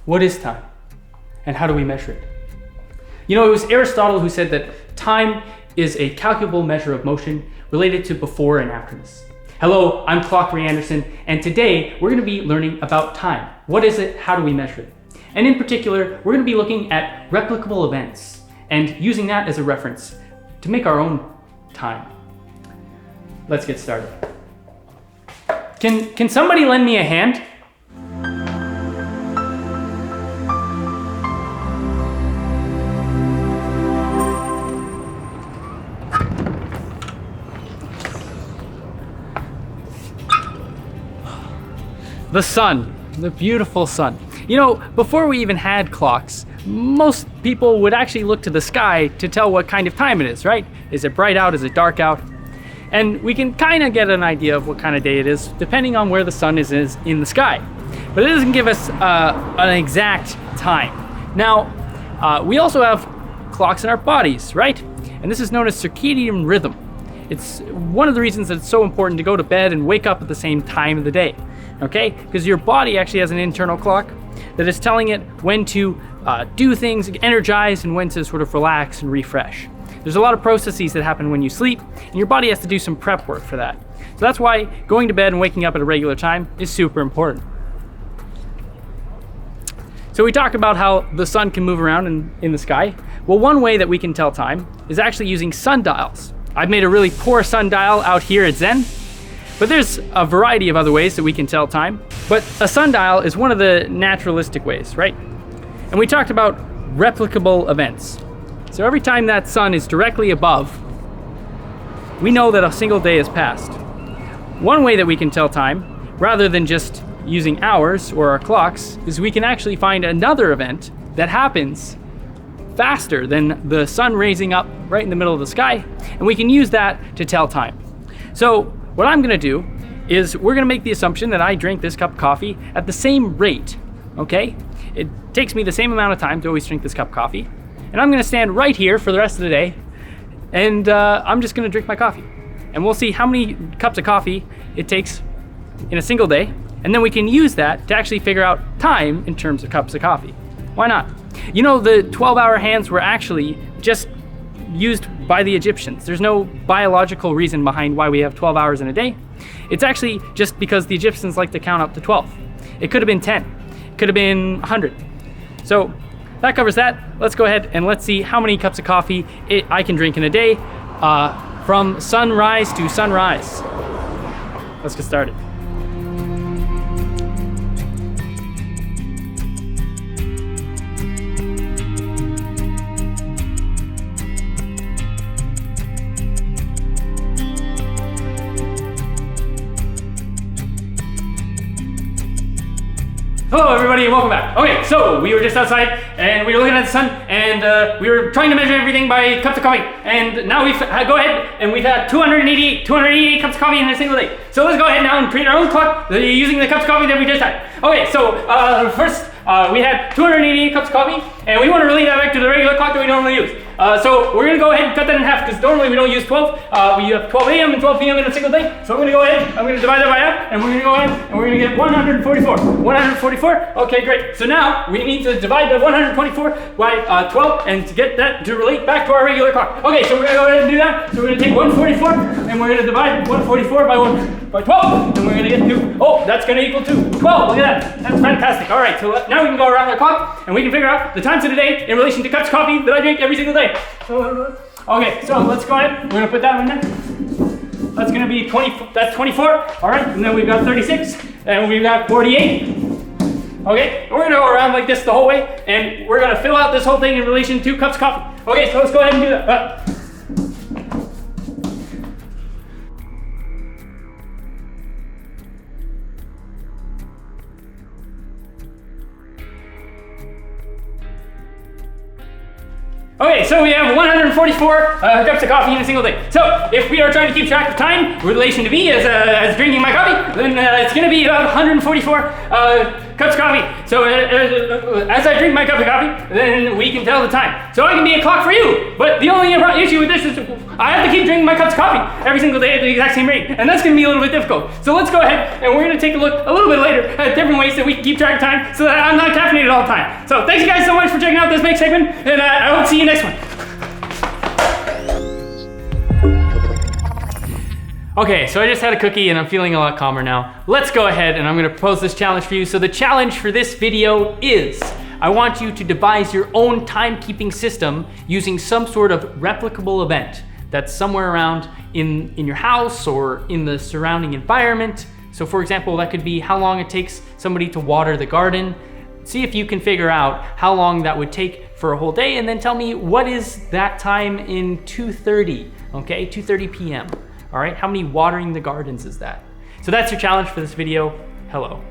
What is time? And how do we measure it? You know, it was Aristotle who said that time is a calculable measure of motion related to before and afterness. Hello, I'm Clockery Anderson, and today we're going to be learning about time. What is it? How do we measure it? And in particular, we're going to be looking at replicable events and using that as a reference to make our own time. Let's get started. Can somebody lend me a hand? The sun, the beautiful sun. You know, before we even had clocks, most people would actually look to the sky to tell what kind of time it is, right? Is it bright out? Is it dark out? And we can kind of get an idea of what kind of day it is depending on where the sun is in the sky. But it doesn't give us an exact time. Now, we also have clocks in our bodies, right? And this is known as circadian rhythm. It's one of the reasons that it's so important to go to bed and wake up at the same time of the day. Okay, because your body actually has an internal clock that is telling it when to do things, energize, and when to sort of relax and refresh. There's a lot of processes that happen when you sleep, and your body has to do some prep work for that. So that's why going to bed and waking up at a regular time is super important. So we talked about how the sun can move around in the sky. Well, one way that we can tell time is actually using sundials. I've made a really poor sundial out here at Zen, but there's a variety of other ways that we can tell time. But a sundial is one of the naturalistic ways, right? And we talked about replicable events. So every time that sun is directly above, we know that a single day has passed. One way that we can tell time, rather than just using hours or our clocks, is we can actually find another event that happens faster than the sun raising up right in the middle of the sky, and we can use that to tell time. So what I'm gonna do is we're gonna make the assumption that I drink this cup of coffee at the same rate, okay? It takes me the same amount of time to always drink this cup of coffee, and I'm gonna stand right here for the rest of the day, and I'm just gonna drink my coffee. And we'll see how many cups of coffee it takes in a single day, and then we can use that to actually figure out time in terms of cups of coffee. Why not? You know, the 12-hour hands were actually just used by the Egyptians. There's no biological reason behind why we have 12 hours in a day. It's actually just because the Egyptians like to count up to 12. It could have been 10. It could have been 100. So that covers that. Let's go ahead and let's see how many cups of coffee I can drink in a day from sunrise to sunrise. Let's get started. Hello everybody and welcome back. Okay, so we were just outside and we were looking at the sun and we were trying to measure everything by cups of coffee, and now we've go ahead and we've had 288 cups of coffee in a single day. So let's go ahead now and create our own clock using the cups of coffee that we just had. Okay, so first we had 288 cups of coffee, and we want to relate that back to the regular clock that we normally use. So we're going to go ahead and cut that in half, because normally we don't use 12. We have 12 a.m. and 12 p.m. in a single day. So I'm going to go ahead, I'm going to divide that by half, and we're going to go ahead and we're going to get 144. 144? Okay, great. So now we need to divide the 124 by 12 and to get that to relate back to our regular clock. Okay, so we're going to go ahead and do that. So we're going to take 144 and we're going to divide 144 by 12, and we're going to get to, oh, that's going to equal to 12. Look at that. That's fantastic. All right, so now we can go around the clock and we can figure out the times of the day in relation to cups of coffee that I drink every single day. Okay, so let's go ahead. We're going to put that one there. That's going to be 20, that's 24. All right, and then we've got 36, and we've got 48. Okay, and we're going to go around like this the whole way, and we're going to fill out this whole thing in relation to cups of coffee. Okay, so let's go ahead and do that. Okay, so we have 144 cups of coffee in a single day. So if we are trying to keep track of time in relation to me as drinking my coffee, then it's gonna be about 144 cups of coffee. So as I drink my cup of coffee, then we can tell the time. So I can be a clock for you, but the only issue with this is I have to keep drinking my cups of coffee every single day at the exact same rate, and that's gonna be a little bit difficult. So let's go ahead and we're gonna take a look a little bit later at different ways that we can keep track of time so that I'm not caffeinated all the time. So thanks you guys so much for checking out this Make segment, and I hope to see you next one. Okay, so I just had a cookie and I'm feeling a lot calmer now. Let's go ahead and I'm gonna propose this challenge for you. So the challenge for this video is, I want you to devise your own timekeeping system using some sort of replicable event that's somewhere around in your house or in the surrounding environment. So for example, that could be how long it takes somebody to water the garden. See if you can figure out how long that would take for a whole day, and then tell me what is that time in 2:30, okay? 2:30 p.m. All right, how many watering the gardens is that? So that's your challenge for this video. Hello.